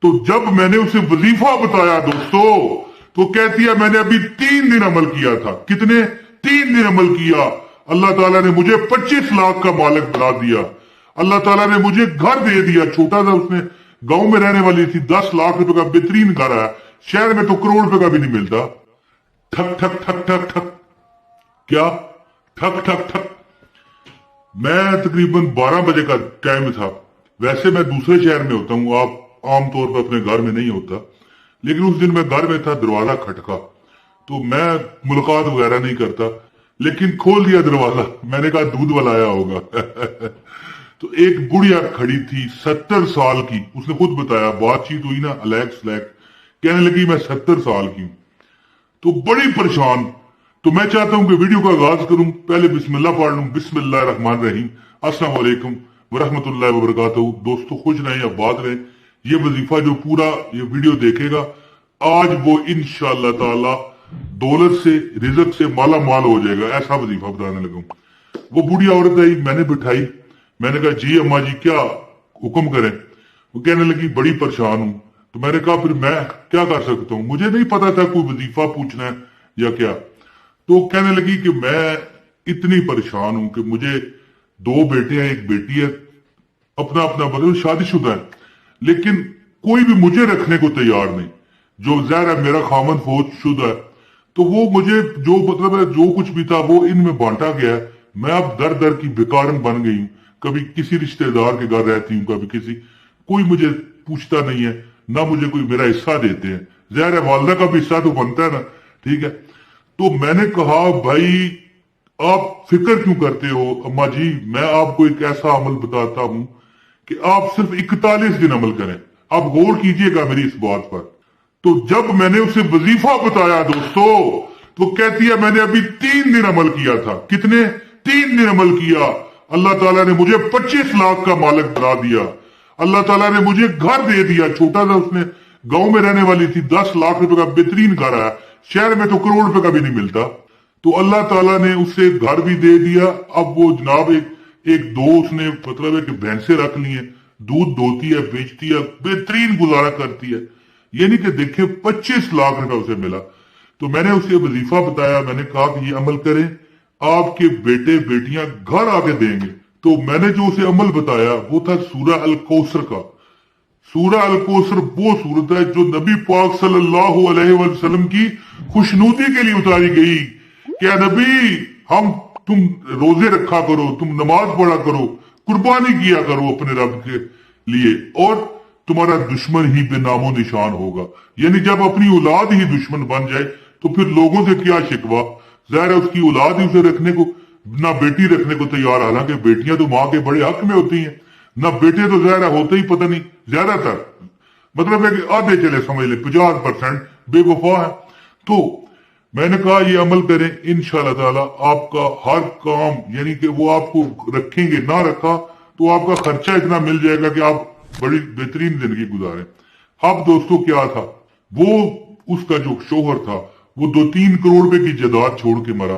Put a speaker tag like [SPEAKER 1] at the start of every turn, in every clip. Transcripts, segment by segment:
[SPEAKER 1] तो जब मैंने उसे वजीफा बताया दोस्तों, तो कहती है मैंने अभी 3 दिन अमल किया था। कितने? 3 दिन अमल किया। अल्लाह ताला ने मुझे 25 लाख का मालिक बना दिया। अल्लाह ताला ने मुझे घर दे दिया। छोटा सा उसने गांव में रहने वाली थी, 10 लाख रुपए का बेहतरीन घर है। शहर में तो करोड़ रुपए का भी नहीं मिलता। ठक ठक ठक ठक ठक, क्या ठक ठक ठक। मैं तकरीबन 12 बजे का टाइम था। वैसे मैं दूसरे शहर में होता हूँ, आप आमतौर पर अपने घर में नहीं होता, लेकिन उस दिन मैं घर में था। दरवाजा खटका तो मैं मुलाकात वगैरह नहीं करता, लेकिन खोल दिया दरवाजा। मैंने कहा दूध वाला आया होगा। तो एक बुढ़िया खड़ी थी 70 साल की। उसने खुद बताया, बातचीत हुई ना अलैक स्लैक, कहने लगी मैं 70 साल की हूं। तो बड़ी परेशान। तो मैं चाहता हूं कि वीडियो का आगाज करूं, पहले बिस्मिल्लाह पढ़ लूं। बिस्मिल्लाह रहमान रहीम। अस्सलाम वालेकुम वरहमतुल्लाहि वबरकातुहू। दोस्तों खुश रहें या बात रहें, ये वजीफा जो पूरा ये वीडियो देखेगा आज वो इंशाअल्लाह ताला दौलत से रिज़्क से माला माल हो जाएगा। ऐसा वजीफा बताने लगा। वो बूढ़ी औरत आई, मैंने बिठाई। मैंने कहा जी अम्मा जी क्या हुक्म करें। वो कहने लगी बड़ी परेशान हूं। तो मैंने कहा फिर मैं क्या कर सकता हूं, मुझे नहीं पता था कोई वजीफा पूछना है या क्या। तो कहने लगी कि मैं इतनी परेशान हूं कि मुझे 2 बेटे हैं, 1 बेटी है, अपना अपना मतलब शादीशुदा है, लेकिन कोई भी मुझे रखने को तैयार नहीं। जो ज़ाहिर है मेरा खामन फौज शुदा है, तो वो मुझे जो मतलब है जो कुछ भी था वो इनमें बांटा गया है। मैं अब दर दर की बेकारन बन गई हूं। कभी किसी रिश्तेदार के घर रहती हूं, कभी किसी, कोई मुझे पूछता नहीं है, ना मुझे कोई मेरा हिस्सा देते हैं। ज़ाहिर है वालदा का भी हिस्सा तो बनता है ना, ठीक है। तो मैंने कहा भाई आप फिक्र क्यों करते हो अम्मा जी, मैं आपको एक ऐसा अमल बताता हूं कि आप सिर्फ 41 दिन अमल करें। आप गौर कीजिएगा मेरी इस बात पर। तो जब मैंने उसे वजीफा बताया दोस्तों, तो कहती है मैंने अभी 3 दिन अमल किया था। कितने? 3 दिन अमल किया। अल्लाह ताला ने मुझे 25 लाख का मालिक बना दिया। अल्लाह ताला ने मुझे घर दे दिया। छोटा सा उसने गांव में रहने वाली थी, 10 लाख रुपए का बेहतरीन घर है। शहर में तो करोड़ रुपए का भी नहीं मिलता। तो अल्लाह ताला ने उसे घर भी दे दिया। अब वो जनाब एक दो उसने मतलब है कि भैंसे रख ली हैं, दूध दोती है, बेचती है, बेहतरीन गुजारा करती है। यानी कि देखे 25 लाख रुपए उसे मिला। तो मैंने उसे वजीफा बताया। मैंने कहा कि ये अमल करें, आपके बेटे बेटियां घर आके देंगे। तो मैंने जो उसे अमल बताया वो था सूरह अल कौसर का। सूरह अल कौसर वो सूरत है जो नबी पाक सल्लल्लाहु अलैहि वसल्लम की खुशनुदी के लिए उतारी गई। क्या नबी हम तुम रोजे रखा करो, तुम नमाज पढ़ा करो, कुर्बानी किया करो अपने रब के लिए, और तुम्हारा दुश्मन ही बेनामो निशान होगा। यानी जब अपनी औलाद ही दुश्मन बन जाए तो फिर लोगों से क्या शिकवा। ज़ाहिर है उसकी औलाद ही उसे रखने को, ना बेटी रखने को तैयार, हालांकि बेटियां तो माँ के बड़े हक में होती हैं, ना बेटे तो ज़ाहिर होते ही पता नहीं, ज्यादातर मतलब है कि आधे चले समझ ले 50% बेवफा है। तो मैंने कहा ये अमल करें, इंशाअल्लाह ताला आपका हर काम, यानी कि वो आपको रखेंगे, ना रखा तो आपका खर्चा इतना मिल जाएगा कि आप बड़ी बेहतरीन जिंदगी गुजारें। अब दोस्तों क्या था, वो उसका जो शोहर था वो 2-3 करोड़ रुपए की जायदाद छोड़ के मरा।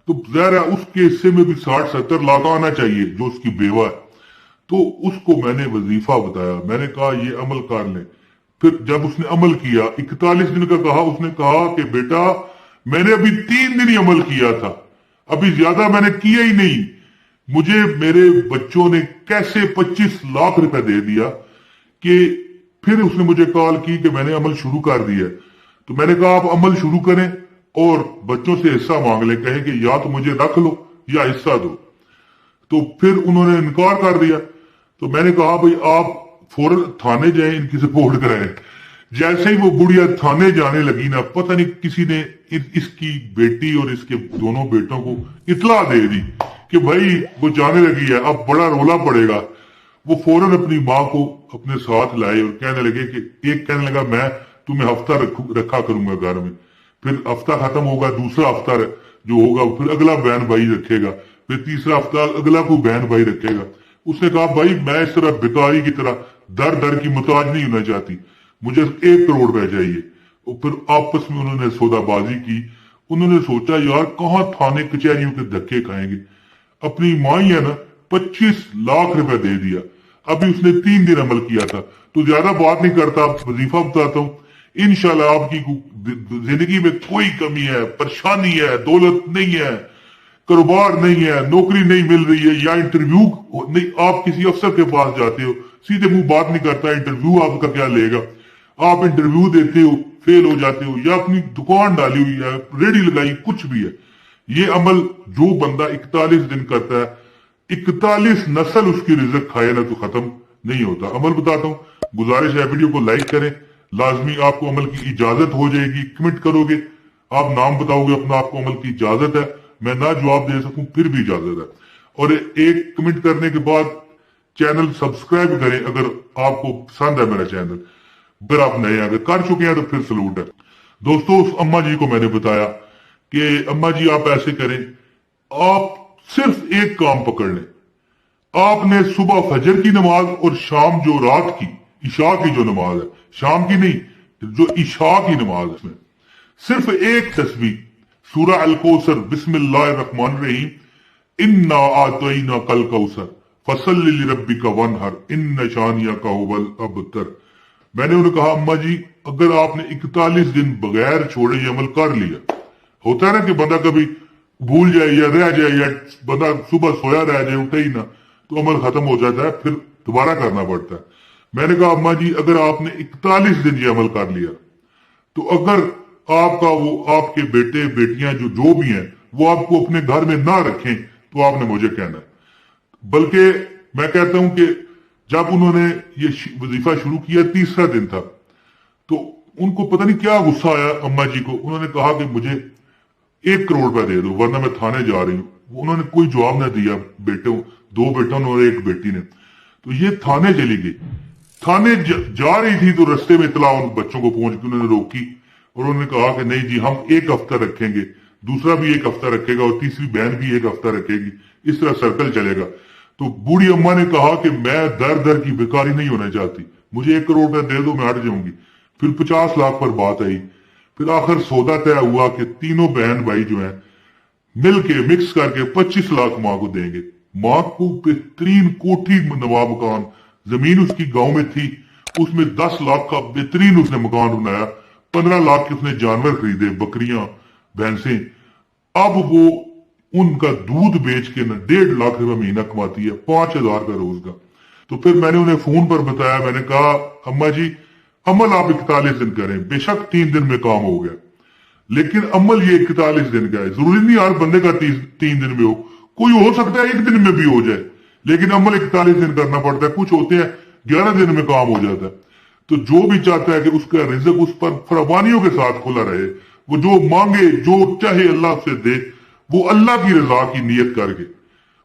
[SPEAKER 1] तो ज़ाहिर है उसके हिस्से में भी 60-70 लाख आना चाहिए जो उसकी बेवा है। तो उसको मैंने वजीफा बताया। मैंने कहा ये अमल कर ले। फिर जब उसने अमल किया, 41 दिन का कहा, उसने कहा कि बेटा मैंने अभी 3 दिन ही अमल किया था, अभी ज्यादा मैंने किया ही नहीं। मुझे मेरे बच्चों ने कैसे 25 लाख रुपए दे दिया कि फिर उसने मुझे कॉल की कि मैंने अमल शुरू कर दिया। तो मैंने कहा आप अमल शुरू करें और बच्चों से हिस्सा मांग ले, कहें कि या तो मुझे रख लो या हिस्सा दो। तो फिर उन्होंने इनकार कर दिया। तो मैंने कहा भाई आप फौरन थाने जाएं, इनकी सपोर्ट कराएं। जैसे ही वो बुढ़िया थाने जाने लगी ना, पता नहीं किसी ने इसकी बेटी और इसके दोनों बेटों को इत्तला दे दी कि भाई वो जाने लगी है, अब बड़ा रोला पड़ेगा। वो फौरन अपनी माँ को अपने साथ लाए और कहने लगे कि एक कहने लगा मैं तुम्हें हफ्ता रखा करूंगा घर में, फिर हफ्ता खत्म होगा, दूसरा हफ्ता जो होगा फिर अगला बहन भाई रखेगा, फिर तीसरा हफ्ता अगला कोई बहन भाई रखेगा। उसने कहा भाई मैं इस तरह भिखारी की तरह दर दर की मुताज नहीं होना चाहती, मुझे 1 करोड़ रुपए चाहिए। और फिर आपस में उन्होंने सौदाबाजी की। उन्होंने सोचा यार कहां थाने कचहरियों के धक्के खाएंगे, अपनी माँ ही है ना, 25 लाख रुपए दे दिया। अभी उसने 3 दिन अमल किया था। तो ज्यादा बात नहीं करता, वजीफा बताता हूँ। इंशाल्लाह आपकी जिंदगी में कोई कमी है, परेशानी है, दौलत नहीं है, कारोबार नहीं है, नौकरी नहीं मिल रही है, या इंटरव्यू नहीं, आप किसी अफसर के पास जाते हो, सीधे मुंह बात नहीं करता, इंटरव्यू आपका क्या लेगा, आप इंटरव्यू देते हो, फेल हो जाते हो, या अपनी दुकान डाली हुई है, रेडी लगाई, कुछ भी है, ये अमल जो बंदा 41 दिन करता है, 41 नस्ल उसकी रिज़्क खाए ना तो खत्म नहीं होता। अमल बताता हूँ, गुजारिश है वीडियो को लाइक करें, लाजमी आपको अमल की इजाजत हो जाएगी। कमेंट करोगे, आप नाम बताओगे अपना, आपको अमल की इजाजत है, मैं ना जवाब दे सकूं फिर भी इजाजत है। और एक कमेंट करने के बाद चैनल सब्सक्राइब करें अगर आपको पसंद है मेरा चैनल। अगर आप नए अगर कर चुके हैं तो फिर सलूट है। दोस्तों, उस अम्मा जी को मैंने बताया कि अम्मा जी आप ऐसे करें, आप सिर्फ एक काम पकड़ लें, आपने सुबह फजर की नमाज और शाम जो रात की इशा की जो नमाज है, शाम की नहीं, जो इशा की नमाज है, सिर्फ एक तस्बीह सूरा अल कौसर बिस्मिल्लाहिर्रहमानिर्रहीम इन्ना आतईना कल कौसर फसल्लि लिरब्बिका वनहर इन्न शानियका हुवल अबतर। मैंने उन्हें कहा अम्मा जी अगर आपने 41 दिन बगैर छोड़े ये अमल कर लिया, होता है ना कि बंदा कभी भूल जाए या रह जाए या बंदा सुबह सोया रह जाए उठे ही ना, तो अमल खत्म हो जाता है, फिर दोबारा करना पड़ता है। मैंने कहा अम्मा जी अगर आपने 41 दिन ये अमल कर लिया तो अगर आपका वो आपके बेटे बेटियां जो भी हैं वो आपको अपने घर में ना रखें तो आपने मुझे कहना है। बल्कि मैं कहता हूं कि जब उन्होंने ये वजीफा शुरू किया, तीसरा दिन था, तो उनको पता नहीं क्या गुस्सा आया अम्मा जी को। उन्होंने कहा कि मुझे 1 करोड़ रुपया दे दो वरना मैं थाने जा रही हूं। उन्होंने कोई जवाब ना दिया, बेटों 2 बेटों और 1 बेटी ने। तो ये थाने चली गई। थाने जा रही थी तो रास्ते में इतला उन बच्चों को पहुंच के उन्होंने रोकी और उन्होंने कहा कि नहीं जी हम 1 हफ्ता रखेंगे, दूसरा भी 1 हफ्ता रखेगा और तीसरी बहन भी 1 हफ्ता रखेगी, इस तरह सर्कल चलेगा। तो बूढ़ी अम्मा ने कहा कि मैं दर दर की बेकारी नहीं होना चाहती, मुझे 1 करोड़ रुपया दे दो, मैं हट जाऊंगी। फिर 50 लाख पर बात आई। फिर आखिर सौदा तय हुआ कि तीनों बहन भाई जो हैं मिलके मिक्स करके 25 लाख माँ को देंगे। माँ को बेहतरीन कोठी नवा मकान, जमीन उसकी गांव में थी, उसमें 10 लाख का बेहतरीन उसने मकान बनाया, 15 लाख के उसने जानवर खरीदे, बकरियां भैंसें। अब वो उनका दूध बेच के ना 1.5 लाख रुपया महीना कमाती है, 5,000 का रोज का। तो फिर मैंने उन्हें फोन पर बताया, मैंने कहा अम्मा जी अमल आप 41 दिन करें, बेशक 3 दिन में काम हो गया, लेकिन अमल ये 41 दिन का है। जरूरी नहीं हर बंदे का 3 दिन में हो, कोई हो सकता है 1 दिन में भी हो जाए, लेकिन अमल 41 दिन करना पड़ता है। कुछ होते हैं 11 दिन में काम हो जाता है। तो जो भी चाहता है कि उसका रिज़्क उस पर फरावानियों के साथ खुला रहे, वो जो मांगे जो चाहे अल्लाह से दे, वो अल्लाह की रजा की नीयत करके,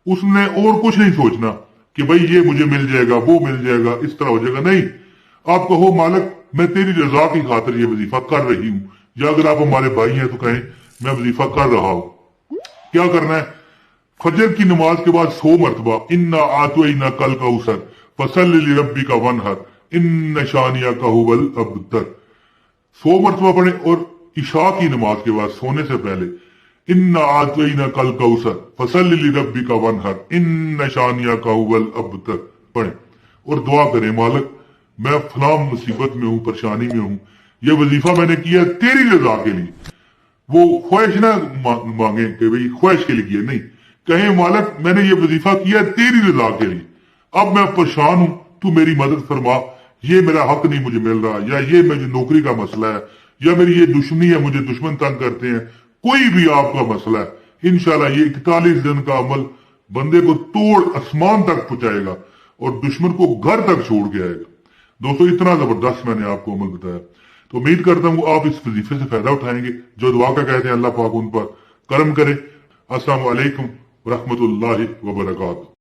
[SPEAKER 1] उसने और कुछ नहीं सोचना कि भाई ये मुझे मिल जाएगा, वो मिल जाएगा, इस तरह हो जाएगा। नहीं, आप कहो मालिक मैं तेरी रजा की खातिर ये वजीफा कर रही हूं, या अगर आप हमारे भाई हैं तो कहें मैं वजीफा कर रहा हूं। क्या करना है? फजर की नमाज के बाद 100 मरतबा इन्ना आतईना कल कौसर फसल्लि लिरब्बिका वनहर इन्न शानियका हुवल अबतर 100 मरतबा पढ़े। और इशा की नमाज के बाद सोने से पहले इन्ना आतईना कल कौसर फसल्लि लिरब्बिका वनहर इन्न शानियका हुवल अबतर पढ़े और दुआ करें मालिक मैं फलां मुसीबत में हूं, परेशानी में हूं, ये वजीफा मैंने किया तेरी रजा के लिए। वो ख्वाहिश ना मांगे कि भाई ख्वाहिश के लिए किया, नहीं, कहें मालिक मैंने ये वजीफा किया तेरी रजा के लिए, अब मैं परेशान हूं, तू मेरी मदद फरमा, ये मेरा हक नहीं मुझे मिल रहा, या ये मुझे नौकरी का मसला है, या मेरी ये दुश्मनी है, मुझे दुश्मन तंग करते हैं, कोई भी आपका मसला है, इंशाल्लाह ये 41 दिन का अमल बंदे को तोड़ आसमान तक पहुंचाएगा और दुश्मन को घर तक छोड़ के आएगा। दोस्तों इतना जबरदस्त मैंने आपको अमल बताया, तो उम्मीद करता हूँ आप इस वजीफे से फायदा उठाएंगे। जो दुआ का कहते हैं अल्लाह पाक उन पर करम करे। अस्सलाम वालेकुम व रहमतुल्लाहि व बरकातहू।